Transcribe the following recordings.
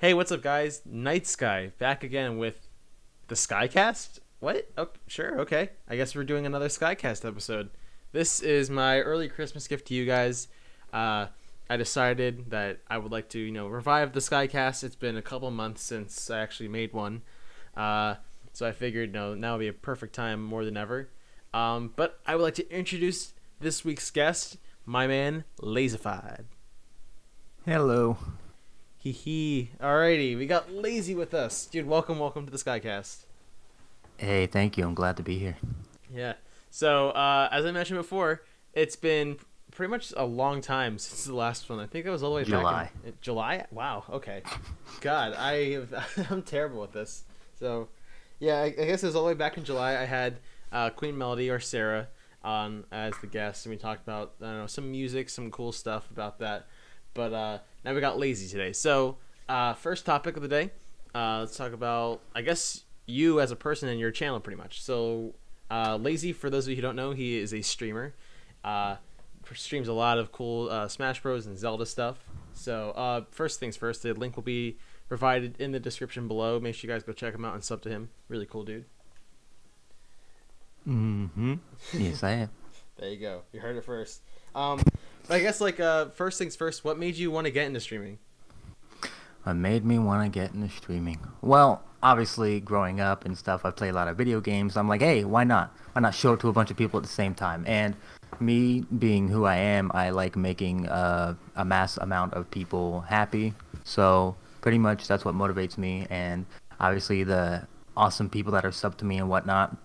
Hey, what's up, guys? KnightSky back again with the SkyCast. What? Oh, sure, okay. I guess we're doing another SkyCast episode. This is my early Christmas gift to you guys. I decided that I would like to, revive the SkyCast. It's been a couple months since I actually made one, so I figured, now would be a perfect time more than ever. But I would like to introduce this week's guest, my man Lazified. Hello. Hee hee. Alrighty, we got Lazy with us. Dude, welcome to the SkyCast. Hey, thank you. I'm glad to be here. Yeah. So, as I mentioned before, it's been pretty much a long time since the last one. I think it was all the way back in July. Wow. Okay. God, I'm terrible with this. So, yeah, I guess it was all the way back in July. I had Queen Melody or Sarah on as the guest, and we talked about some music, some cool stuff about that. But now we got Lazy today. So, first topic of the day, let's talk about, I guess, you as a person and your channel pretty much. So, Lazy, for those of you who don't know, he is a streamer. Streams a lot of cool Smash Bros. And Zelda stuff. So, first things first, the link will be provided in the description below. Make sure you guys go check him out and sub to him. Really cool dude. Mm-hmm. Yes, I am. There you go. You heard it first. But I guess, first things first, what made you want to get into streaming? What made me want to get into streaming? Well, obviously, growing up and stuff, I play a lot of video games. I'm like, hey, why not? Why not show it to a bunch of people at the same time? And me being who I am, I like making a mass amount of people happy. So pretty much that's what motivates me. And obviously the awesome people that are subbed to me and whatnot,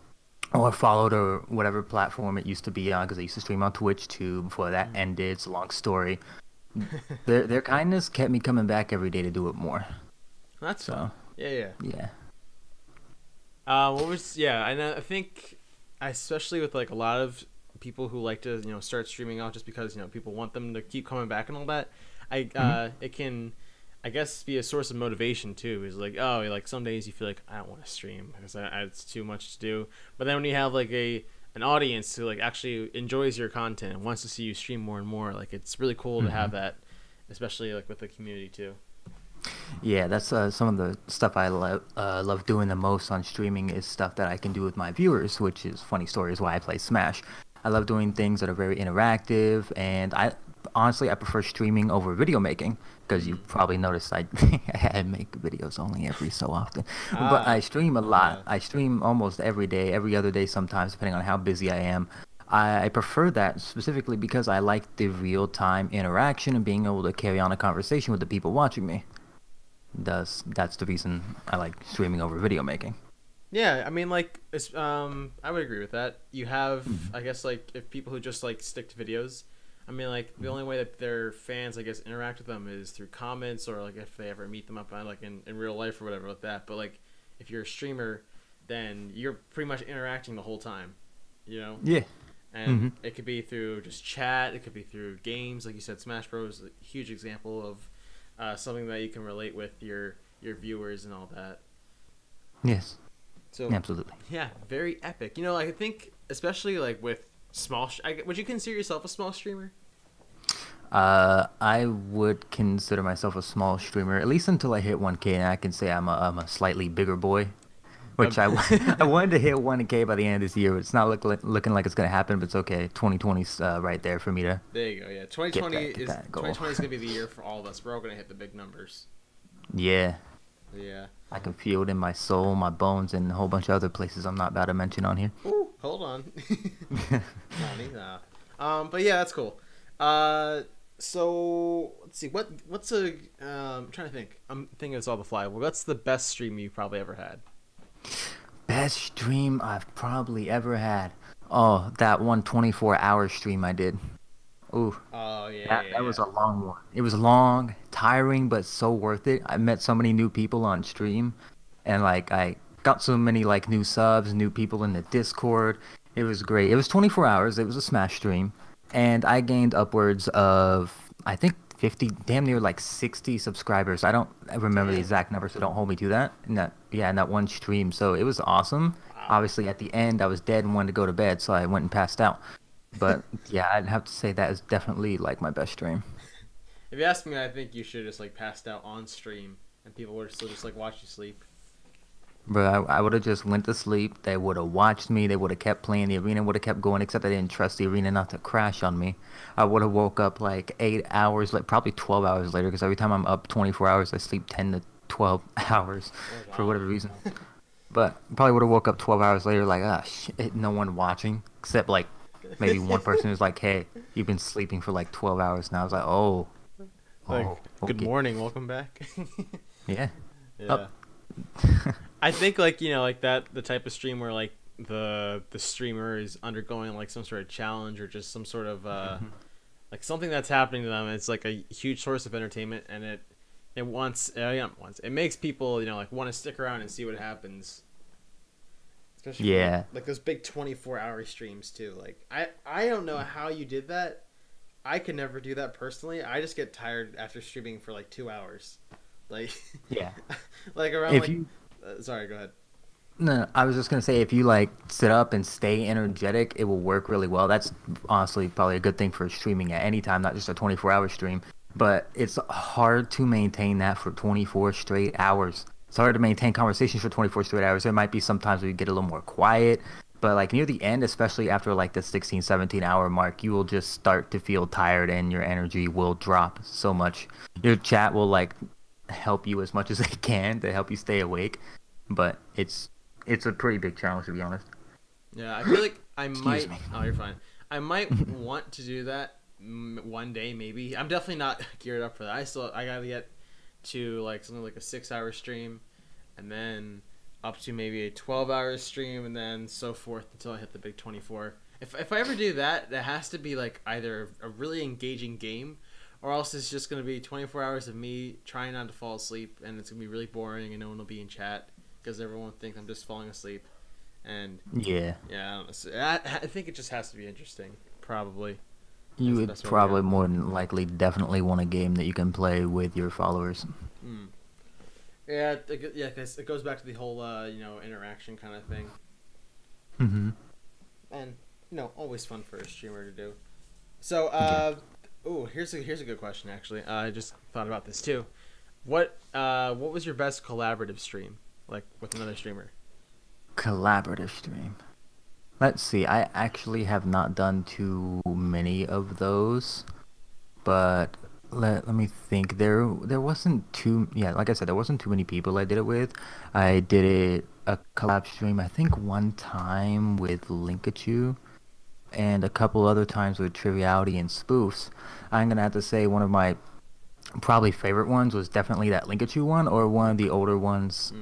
or followed, or whatever platform it used to be on, because I used to stream on Twitch too before that ended. It's a long story. Their kindness kept me coming back every day to do it more. That's so. Yeah. And I think, especially with a lot of people who like to start streaming out just because people want them to keep coming back and all that. It can, I guess, be a source of motivation too. Is some days you feel like I don't want to stream because it's too much to do. But then when you have an audience who actually enjoys your content and wants to see you stream more and more, it's really cool to have that, especially with the community too. Yeah, that's some of the stuff I love doing the most on streaming is stuff that I can do with my viewers, which is funny story is why I play Smash. I love doing things that are very interactive, and honestly, I prefer streaming over video making, because you probably noticed I make videos only every so often. But I stream a lot. I stream almost every day, every other day sometimes, depending on how busy I am. I prefer that specifically because I like the real-time interaction and being able to carry on a conversation with the people watching me. That's the reason I like streaming over video making. Yeah, I mean, I would agree with that. You have, I guess, if people who just stick to videos, I mean, the only way that their fans, I guess, interact with them is through comments, or if they ever meet them up on in real life or whatever like that. But if you're a streamer, then you're pretty much interacting the whole time, Yeah. And it could be through just chat. It could be through games, like you said. Smash Bros. Is a huge example of something that you can relate with your viewers and all that. Yes. So absolutely. Yeah, very epic. I think especially with small. Would you consider yourself a small streamer? I would consider myself a small streamer, at least until I hit 1K, and I can say I'm a slightly bigger boy. Which I wanted to hit 1K by the end of this year, but it's not looking like it's gonna happen. But it's okay. 2020's right there for me to. There you go. Yeah, 2020 is gonna be the year for all of us. We're all gonna hit the big numbers. Yeah. Yeah. I can feel it in my soul, my bones, and a whole bunch of other places I'm not about to mention on here. Ooh, hold on. But yeah, that's cool. So let's see. What's I'm trying to think. I'm thinking it's all the fly. Well, what's the best stream you've probably ever had? Best stream I've probably ever had. Oh, that 124-hour stream I did. Ooh. Oh yeah. That was a long one. It was long, tiring, but so worth it. I met so many new people on stream, and I got so many new subs, new people in the Discord. It was great. It was 24 hours. It was a Smash stream, and I gained upwards of, I think, 50, damn near 60 subscribers. I don't remember the exact number, so don't hold me to that. In that one stream. So it was awesome. Wow. Obviously, at the end, I was dead and wanted to go to bed, so I went and passed out. But yeah, I'd have to say that is definitely my best stream. If you ask me, I think you should just passed out on stream and people would still just like watch you sleep. But I would have just went to sleep. They would have watched me. They would have kept playing. The arena would have kept going, except I didn't trust the arena not to crash on me. I would have woke up like 8 hours, like probably 12 hours later, because every time I'm up 24 hours, I sleep 10 to 12 hours for whatever reason. But probably would have woke up 12 hours later, like, ah, shit, no one watching, except like maybe one person who's like, hey, you've been sleeping for like 12 hours now. I was like, oh. Like, okay. Good morning, welcome back. Yeah. Yeah. I think like like that the type of stream where like the streamer is undergoing like some sort of challenge or just some sort of like something that's happening to them. It's like a huge source of entertainment, and it makes people like want to stick around and see what happens. Especially like those big 24-hour streams too. Like I don't know how you did that. I could never do that personally. I just get tired after streaming for like 2 hours. Like like around sorry, go ahead. No, I was just gonna say if you like sit up and stay energetic, it will work really well. That's honestly probably a good thing for streaming at any time, not just a 24-hour stream. But it's hard to maintain that for 24 straight hours. It's hard to maintain conversations for 24 straight hours. There might be some times where you get a little more quiet, but like near the end, especially after like the 16, 17-hour mark, you will just start to feel tired and your energy will drop so much. Your chat will like help you as much as they can to help you stay awake, but it's a pretty big challenge, to be honest. Yeah, I feel like I might oh, you're fine. I might want to do that one day, maybe. I'm definitely not geared up for that. I gotta get to like something like a 6-hour stream, and then up to maybe a 12-hour stream, and then so forth until I hit the big 24. If I ever do that, it has to be like either a really engaging game, or else it's just going to be 24 hours of me trying not to fall asleep, and it's going to be really boring, and no one will be in chat because everyone will think I'm just falling asleep. And I don't know. So I think it just has to be interesting, probably. You would probably more than likely definitely want a game that you can play with your followers. Yeah, because it goes back to the whole interaction kind of thing. Mm-hmm. And always fun for a streamer to do. So here's a good question actually. I just thought about this too. What was your best collaborative stream, like with another streamer? Collaborative stream. Let's see. I actually have not done too many of those, but let me think. There wasn't too like I said, there wasn't too many people I did it with. I did a collab stream I think one time with Linkachu, and a couple other times with Triviality and Spoofs. I'm gonna have to say one of my probably favorite ones was definitely that Linkachu one, or one of the older ones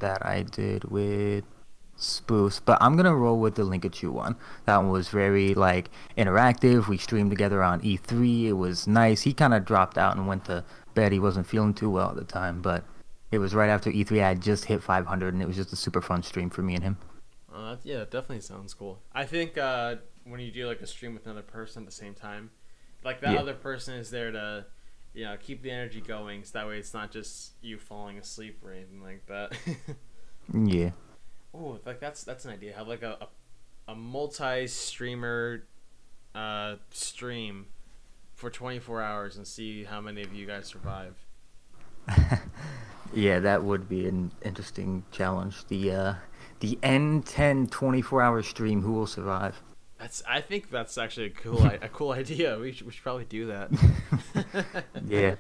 that I did with Spoofs. But I'm gonna roll with the Linkachu one. That one was very like interactive. We streamed together on E3. It was nice. He kind of dropped out and went to bed. He wasn't feeling too well at the time, but it was right after E3. I had just hit 500, and it was just a super fun stream for me and him. Yeah, that definitely sounds cool. I think when you do like a stream with another person at the same time, like that other person is there to keep the energy going, so that way it's not just you falling asleep or anything like that. Yeah. Oh, like that's an idea. Have like a multi-streamer stream for 24 hours and see how many of you guys survive. Yeah, that would be an interesting challenge. The N10 24-hour stream. Who will survive? I think that's actually a cool idea. We should probably do that. Yeah.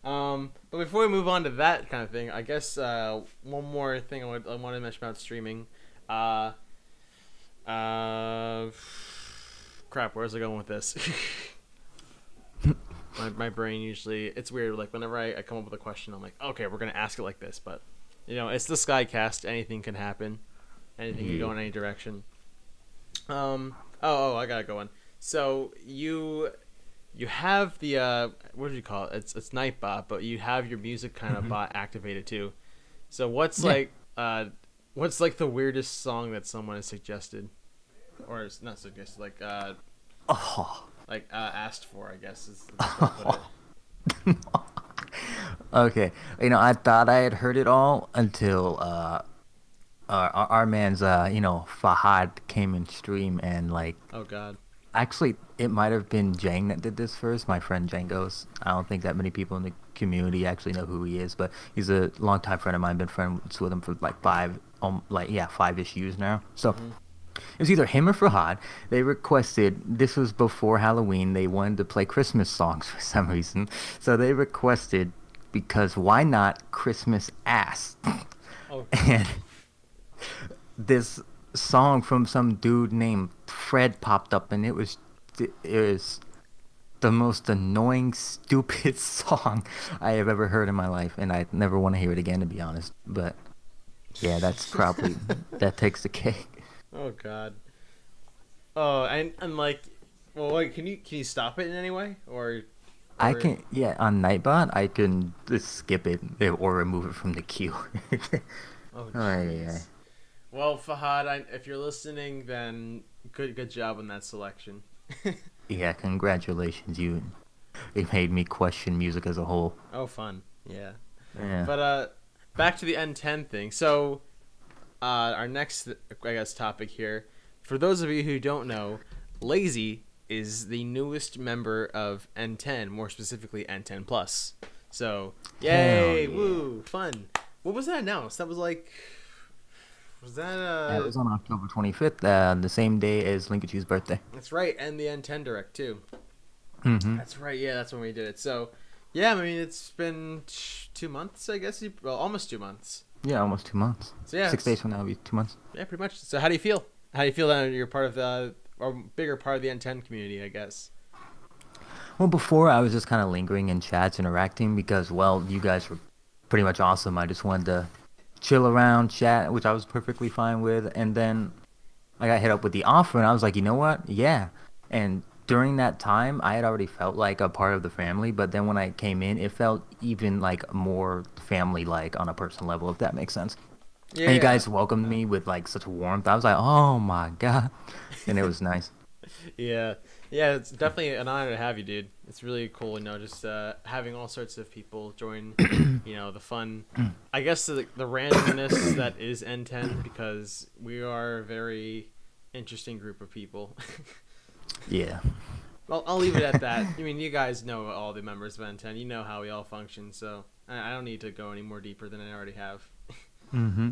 But before we move on to that kind of thing, I guess one more thing I want to mention about streaming. Crap, where's I going with this? my brain usually, it's weird. Like whenever I come up with a question, I'm like, okay, we're gonna ask it like this. But it's the SkyCast. Anything can happen. Anything can go in any direction. I gotta go on. So you have the what do you call it? It's Nightbot, but you have your music kind of bot activated too. So what's like the weirdest song that someone has suggested, or it's not suggested, like asked for, I guess is the best way to put it. Okay, I thought I had heard it all until our man's Fahad came in stream and like, oh god, Actually, it might have been Jang that did this first. My friend Jangos. I don't think that many people in the community actually know who he is, but he's a longtime friend of mine. Been friends with him for like 5-ish years now. So it was either him or Farhad. They requested. This was before Halloween. They wanted to play Christmas songs for some reason, so they requested because why not Christmas ass? Oh. And this song from some dude named Fred popped up, and it was the most annoying, stupid song I have ever heard in my life, and I never want to hear it again, to be honest. But yeah, that's probably that takes the cake. Oh God. Oh, and like, well, wait, can you stop it in any way, or? I can, yeah, on Nightbot I can just skip it or remove it from the queue. Oh, yeah. Well, Fahad, if you're listening, then good job on that selection. Yeah, congratulations. You made me question music as a whole. Oh, fun. Yeah. Yeah. But back to the N10 thing. So, our next, I guess, topic here. For those of you who don't know, Lazy is the newest member of N10, more specifically N10 Plus. So, yay, yeah. woo, fun. What was that announced? That was like... Was that Yeah, it was on October 25th, the same day as Linkachu's birthday. That's right, and the N10 Direct too. Mm-hmm. That's right, yeah, that's when we did it. So, yeah, I mean, it's been 2 months, I guess. Well, almost 2 months. Yeah, almost 2 months. So yeah, 6 days from now will be 2 months. Yeah, pretty much. So how do you feel? How do you feel that you're part of the, or bigger part of the N10 community, I guess? Well, before I was just kind of lingering in chats, interacting, because, well, you guys were pretty much awesome. I just wanted to chill around, chat, which I was perfectly fine with. And then I got hit up with the offer, and I was like, you know what? Yeah. And during that time, I had already felt like a part of the family. But then when I came in, it felt even like more family-like on a personal level, if that makes sense. Yeah. And you guys welcomed me with like such warmth. I was like, oh my God. And it was nice. Yeah, it's definitely an honor to have you, dude. It's really cool, just having all sorts of people join, the fun, I guess the randomness that is N10, because we are a very interesting group of people. Yeah. Well, I'll leave it at that. I mean, you guys know all the members of N10. You know how we all function, so I don't need to go any more deeper than I already have. Mm-hmm.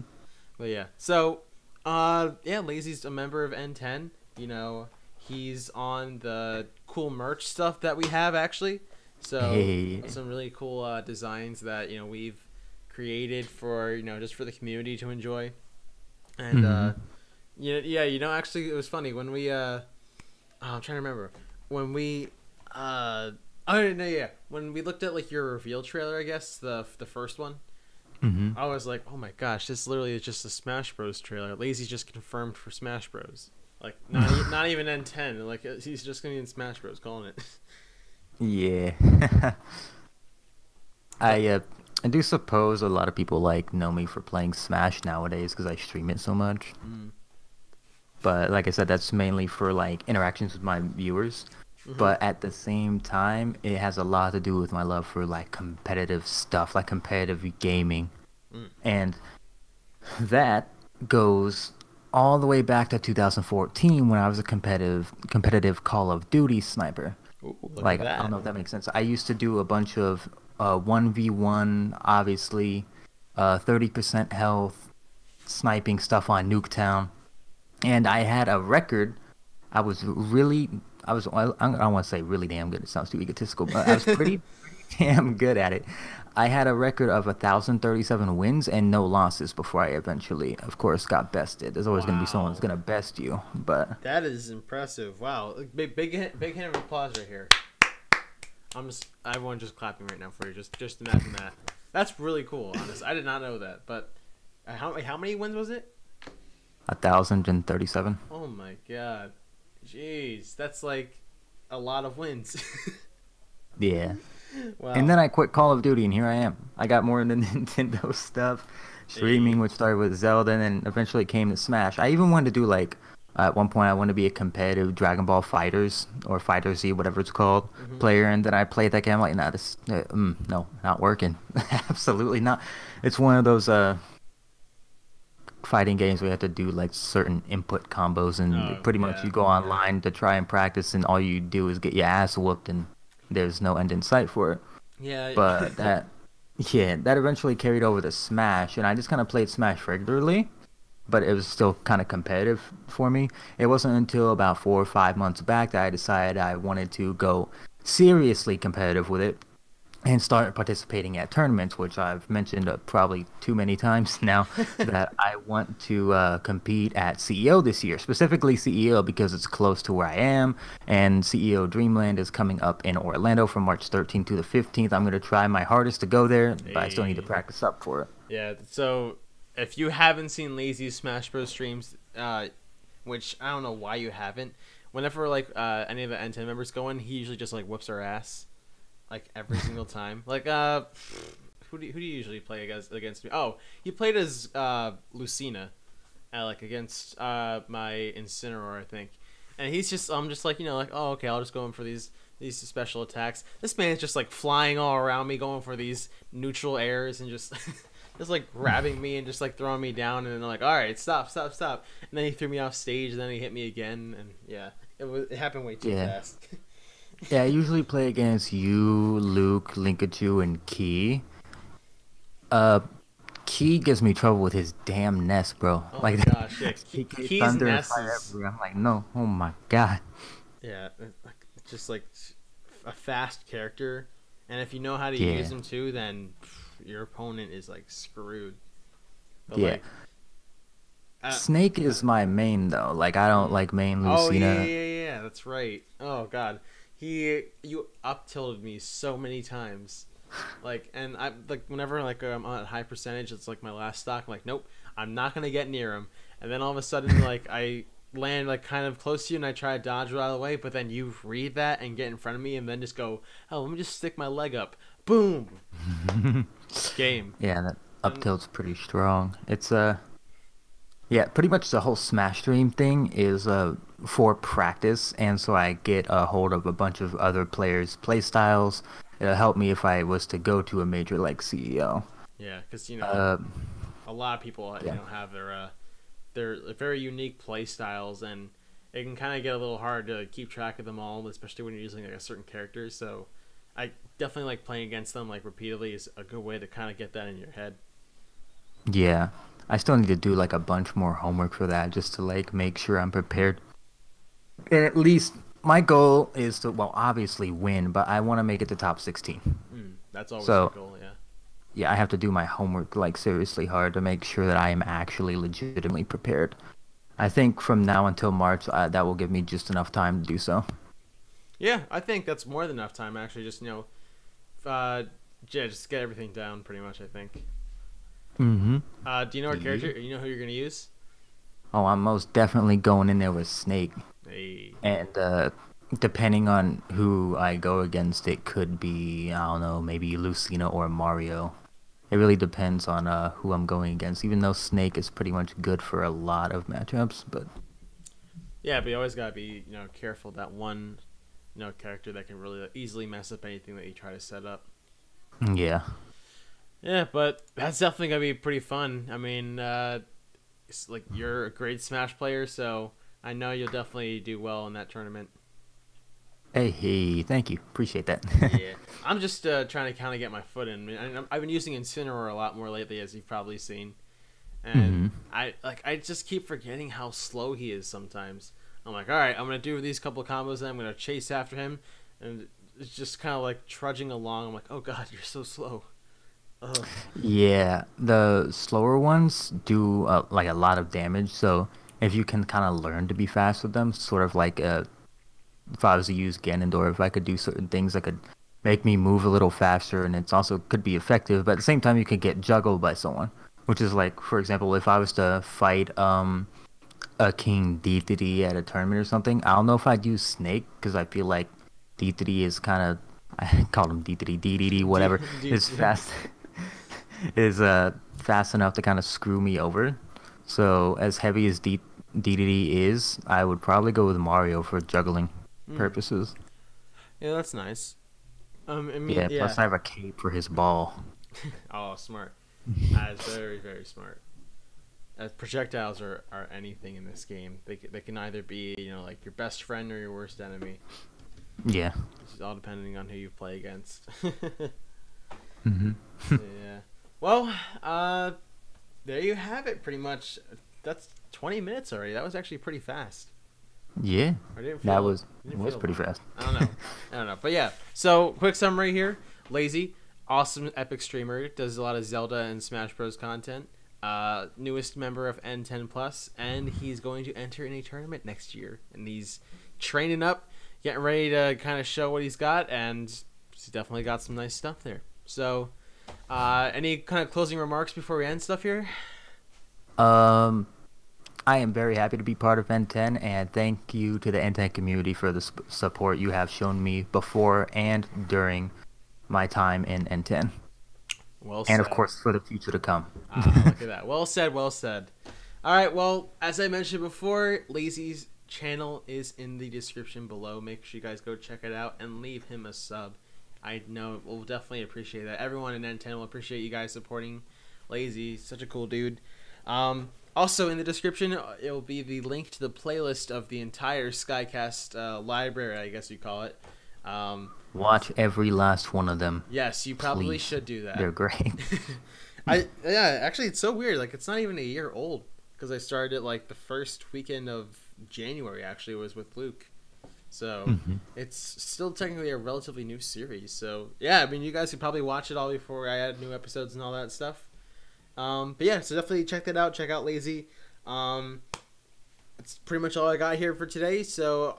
But yeah, so, Lazy's a member of N10, He's on the cool merch stuff that we have, actually. So some really cool designs that we've created for just for the community to enjoy. And actually, it was funny when we I'm trying to remember when we when we looked at like your reveal trailer, I guess the first one. Mm-hmm. I was like, oh my gosh, this literally is just a Smash Bros trailer. Lazy's just confirmed for Smash Bros. Like, not even N10. Like, he's just going to be in Smash Bros. Calling it. Yeah. I do suppose a lot of people, know me for playing Smash nowadays because I stream it so much. Mm. But, like I said, that's mainly for, interactions with my viewers. Mm-hmm. But at the same time, it has a lot to do with my love for, competitive stuff, competitive gaming. Mm. And that goes all the way back to 2014 when I was a competitive Call of Duty sniper. Ooh, I don't know if that makes sense. I used to do a bunch of 1v1, obviously, 30% health, sniping stuff on Nuketown. And I had a record. I don't want to say really damn good. It sounds too egotistical, but I was pretty damn good at it. I had a record of 1,037 wins and no losses before I eventually, of course, got bested. There's always going to be someone that's going to best you, but that is impressive. Wow, big hand of applause right here. Everyone just clapping right now for you. Just imagine that. That's really cool. Honestly, I did not know that. But how many wins was it? 1,037. Oh my God, jeez, that's like a lot of wins. Yeah. Wow. And then I quit Call of Duty, and here I am. I got more into Nintendo stuff, streaming, which started with Zelda, and then eventually came to Smash. I even wanted to do, at one point, I wanted to be a competitive Dragon Ball Fighters, or Fighter Z, whatever it's called, player, and then I played that game. I'm like, no, not working. Absolutely not. It's one of those fighting games where you have to do like certain input combos, and pretty much you go online to try and practice, and all you do is get your ass whooped, and there's no end in sight for it. Yeah. But that eventually carried over to Smash, and I just kind of played Smash regularly, but it was still kind of competitive for me. It wasn't until about 4 or 5 months back that I decided I wanted to go seriously competitive with it and start participating at tournaments, which I've mentioned probably too many times now, that I want to compete at CEO this year, specifically CEO because it's close to where I am, and CEO Dreamland is coming up in Orlando from March 13th to the 15th. I'm going to try my hardest to go there, but I still need to practice up for it. Yeah, so if you haven't seen Lazy's Smash Bros. Streams, which I don't know why you haven't, whenever like any of the N10 members go in, he usually just like whips our ass. Like every single time. Like who do you usually play against me? Oh, he played as Lucina, like against my Incineroar, I think. And I'm just like, like, oh, okay, I'll just go in for these special attacks. This man's just like flying all around me, going for these neutral airs and just just like grabbing me and just like throwing me down, and then like, all right, stop. And then he threw me off stage, and then he hit me again, and yeah, it happened way too fast. Yeah, I usually play against you, Luke, Linkachu, and Key. Key gives me trouble with his damn nest, bro. Oh my gosh, yeah. Key's nest is... I'm like, no, oh my god. Yeah, just like a fast character, and if you know how to use him too, then your opponent is like screwed. But, like, Snake is my main though. Like I don't like main Lucina. Oh yeah, that's right. Oh god. You up tilted me so many times, like, and I like whenever like I'm on a high percentage, it's like my last stock. I'm like, nope, I'm not gonna get near him. And then all of a sudden, like I land like kind of close to you, and I try to dodge it out of the way, but then you read that and get in front of me, and then just go, oh, let me just stick my leg up, boom, game. Yeah, that up tilt's pretty strong. It's yeah, pretty much the whole Smash Stream thing is for practice, and so I get a hold of a bunch of other players' play styles. It'll help me if I was to go to a major like CEO. Yeah, because a lot of people have their very unique play styles, and it can kind of get a little hard to keep track of them all, especially when you're using like a certain character. So I definitely like playing against them like repeatedly is a good way to kind of get that in your head. Yeah. I still need to do like a bunch more homework for that, just to like make sure I'm prepared. And at least my goal is to, well, obviously win, but I want to make it to top 16. That's always the goal, yeah. Yeah, I have to do my homework like seriously hard to make sure that I am actually legitimately prepared. I think from now until March, that will give me just enough time to do so. Yeah, I think that's more than enough time actually. Just just get everything down pretty much, I think. Mm-hmm. Do you know what character? You know who you're gonna use? Oh, I'm most definitely going in there with Snake. Hey. And depending on who I go against, it could be, I don't know, maybe Lucina or Mario. It really depends on who I'm going against. Even though Snake is pretty much good for a lot of matchups, but yeah, but you always gotta be careful that one character that can really easily mess up anything that you try to set up. Yeah. Yeah, but that's definitely gonna be pretty fun. I mean, it's like you're a great Smash player, so I know you'll definitely do well in that tournament. Hey, thank you. Appreciate that. Yeah, I'm just trying to kind of get my foot in. I've been using Incineroar a lot more lately, as you've probably seen, and I just keep forgetting how slow he is sometimes. I'm like, all right, I'm gonna do these couple of combos, and I'm gonna chase after him, and it's just kind of like trudging along. I'm like, oh god, you're so slow. Ugh. Yeah, the slower ones do like a lot of damage, so if you can kind of learn to be fast with them, sort of like if I was to use Ganondorf, if I could do certain things that could make me move a little faster, and it's also could be effective, but at the same time you could get juggled by someone, which is like, for example, if I was to fight a King Dedede at a tournament or something, I don't know if I'd use Snake, because I feel like Dedede is kind of, I call him Dedede, whatever, is fast. Is fast enough to kind of screw me over. So as heavy as Dedede is, I would probably go with Mario for juggling purposes. Yeah, that's nice. Plus I have a cape for his ball. Oh, smart. That's very, very smart. projectiles are anything in this game. They can either be, you know, like your best friend or your worst enemy. Yeah. It's all depending on who you play against. Mm-hmm. Yeah. Well, there you have it. Pretty much. That's 20 minutes already. That was actually pretty fast. Yeah. That was pretty fast. I don't know. But yeah. So quick summary here. Lazy, awesome epic streamer. Does a lot of Zelda and Smash Bros content. Newest member of N10 Plus, and he's going to enter in a tournament next year. And he's training up, getting ready to kind of show what he's got, and he's definitely got some nice stuff there. So, any kind of closing remarks before we end stuff here? I am very happy to be part of N10, and thank you to the N10 community for the support you have shown me before and during my time in N10. Well said. And of course for the future to come. Look at that. Well said, well said. All right, well, as I mentioned before, Lazy's channel is in the description below. Make sure you guys go check it out and leave him a sub. I know we'll definitely appreciate that. Everyone in N10 will appreciate you guys supporting Lazy. Such a cool dude. Also in the description, it will be the link to the playlist of the entire SkyCast library, I guess you call it. Watch every last one of them. Yes, you probably should do that. They're great. Actually, it's so weird. Like, it's not even a year old because I started it like the first weekend of January. Actually, was with Luke, so it's still technically a relatively new series. So yeah, I mean, you guys could probably watch it all before I add new episodes and all that stuff. But yeah, so definitely check that out. Check out Lazy. That's pretty much all I got here for today. So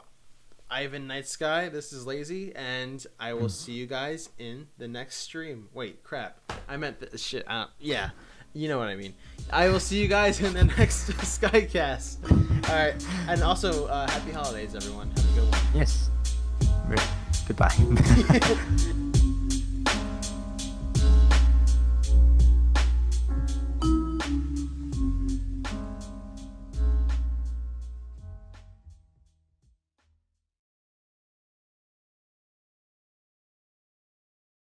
I've been KnightSky, this is Lazy, and I will see you guys in the next stream. Wait, crap. I meant this shit. Yeah, you know what I mean. I will see you guys in the next SkyCast. Alright, and also, happy holidays, everyone. Have a good one. Yes. Goodbye.